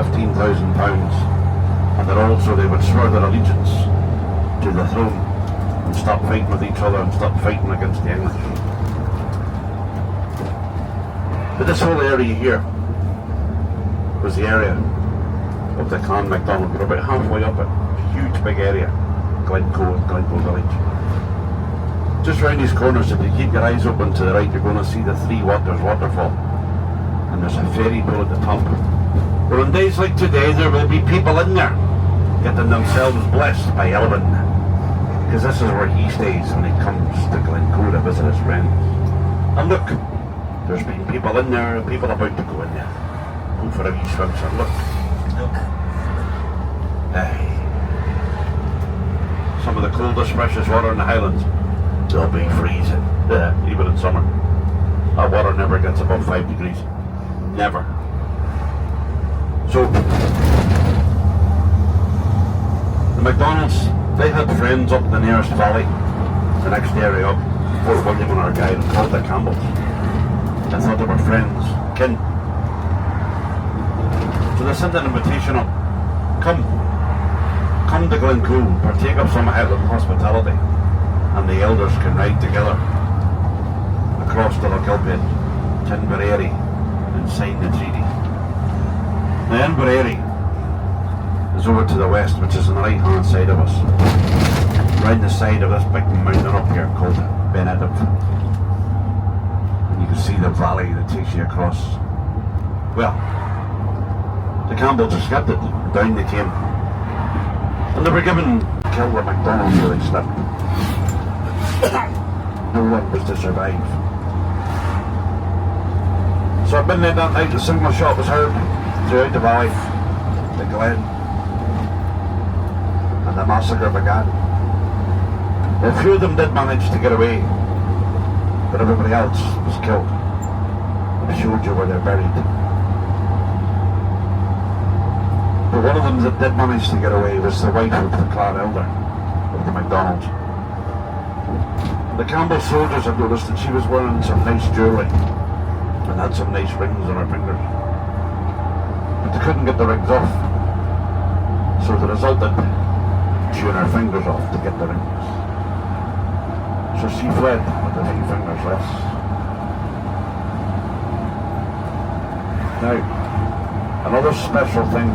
£15,000, and that also they would swear their allegiance to the throne and stop fighting with each other and stop fighting against the English. But this whole area here was the area of the Clan MacDonald. We're about halfway up it, a huge big area, Glencoe and Glencoe village. Just round these corners, if you keep your eyes open to the right, you're going to see the Three Waters waterfall, and there's a ferry boat at the top. But on days like today, there will be people in there getting themselves blessed by Elvin, because this is where he stays when he comes to Glencoe to visit his friends. And look, there's been people in there and people about to go in there. Go for a wee swim, sir. Look. Aye. Some of the coldest, freshest water in the Highlands. They'll be freezing, even in summer. Our water never gets above 5 degrees. Never. So, the MacDonalds, they had friends up in the nearest valley, the next area up, Fort William and Argyll, called the Campbells. They thought they were friends, kin. So they sent an invitation up. Come to Glencoe, partake of some Highland hospitality, and the elders can ride together across the Lochs, Tinberary, and sign the treaty. Now Inverary is over to the west, which is on the right hand side of us, right the side of this big mountain up here called Glen Etive. And you can see the valley that takes you across. Well, the Campbells escaped it, down they came. And they were given to kill the MacDonalds where they slept. No one was to survive. So at midnight that night, a single shot was heard throughout the valley, the glen, and the massacre began. A few of them did manage to get away, but everybody else was killed. I showed you where they're buried. But one of them that did manage to get away was the wife of the clan elder of the MacDonalds. The Campbell soldiers had noticed that she was wearing some nice jewellery and had some nice rings on her fingers. But they couldn't get the rings off, so they resulted chewing her fingers off to get the rings. So she fled with a few fingers less. Now, another special thing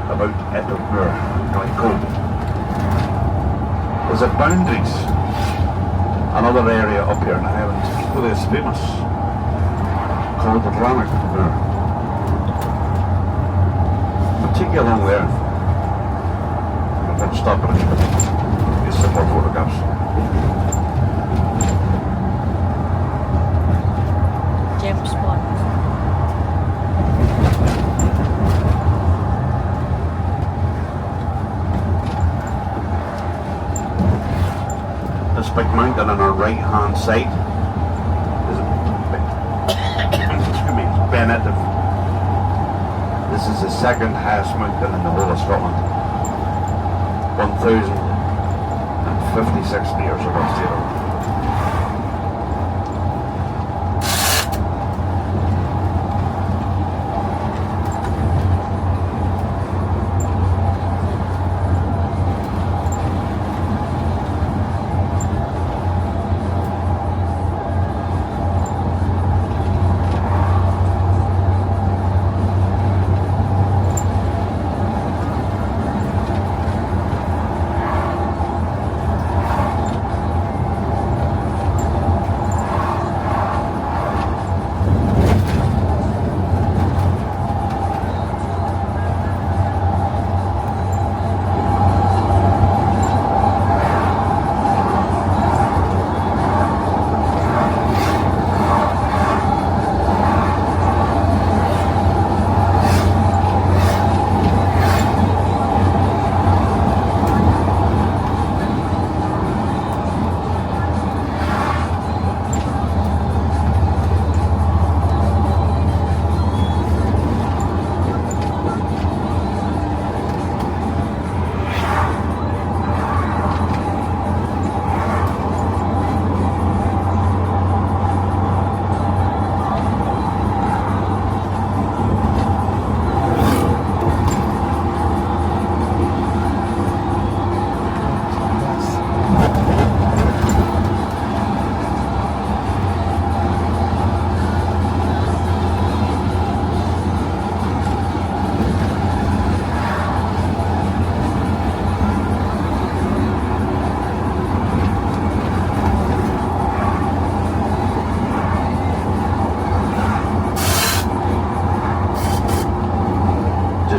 about Edinburgh and Glencoe is it boundaries another area up here in the Highlands, equally as famous, called the Crerar Hotels. I'll take you along there. I'm going to stop and get some more photographs. Gem spot. This big mountain on our right hand side is Glen Etive. This is the second highest mountain in the whole of Scotland. 1,056 metres above sea level.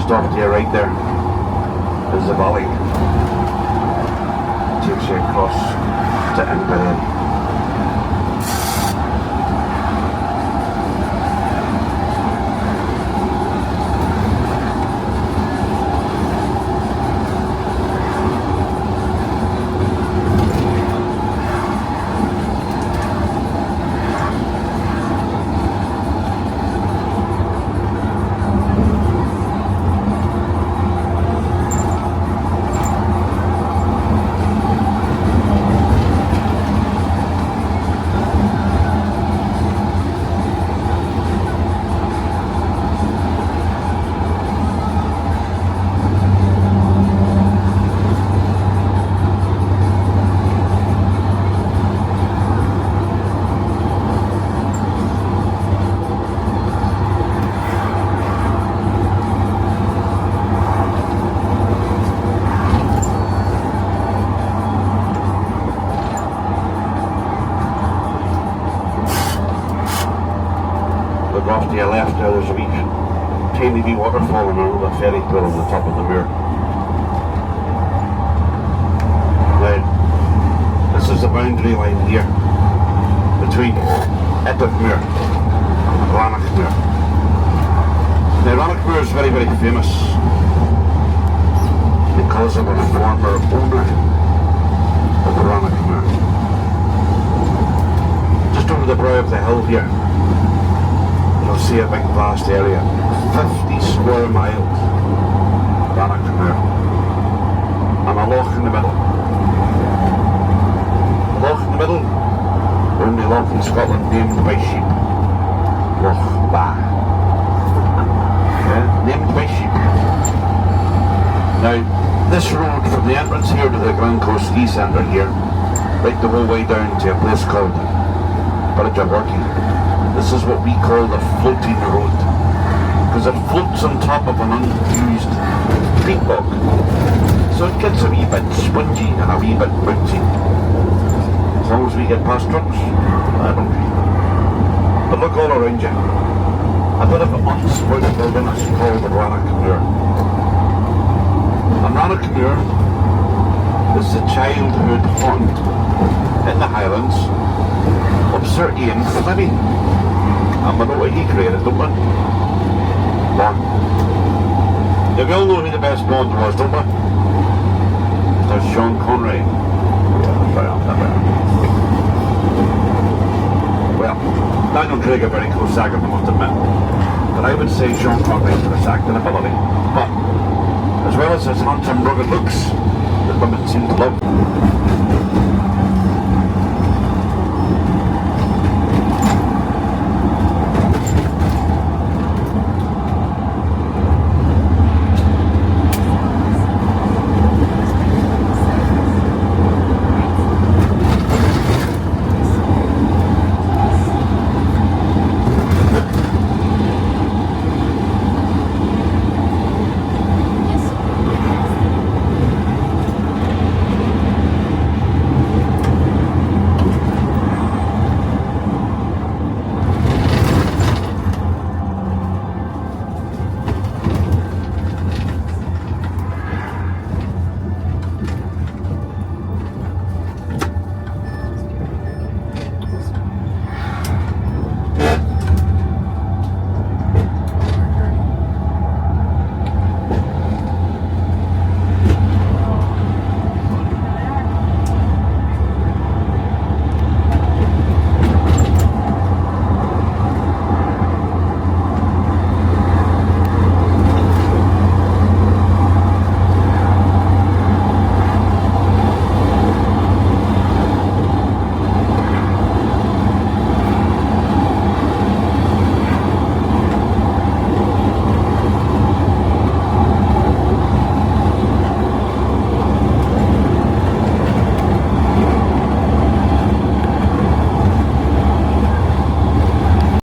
Just off to your right there is the valley. Takes you across to Edinburgh. Off to your left there, there's a wee tiny wee waterfall and another ferry pool on the top of the moor. Now, this is the boundary line here between Etive Mòr and Glencoe Moor. Now, Glencoe is very, very famous because of a former owner of Glencoe Moor. Just over the brow of the hill here, you'll see a big vast area, 50 square miles, Glencoe Moor, and a loch in the middle. The loch in the middle, only loch in Scotland named by sheep, Loch Ba. Yeah, named by sheep. Now, this road from the entrance here to the Glencoe Ski Centre here, right the whole way down to a place called Buachaille. This is what we call the floating road, because it floats on top of an unused peat bog. So it gets a wee bit spongy and a wee bit bouncy. As long as we get past trucks, I don't care. But look all around you. A bit of unspoiled wilderness called the Glencoe Moor. And Glencoe Moor is the childhood haunt in the Highlands of Sir Ian Fleming. And we know what he created, don't we? Bond. Yeah, we all know who the best Bond was, don't we? There's Sean Connery. Well, Daniel Craig a very close second, I must admit. But I would say Sean Connery for his acting ability. But, as well as his handsome rugged looks that women seem to love.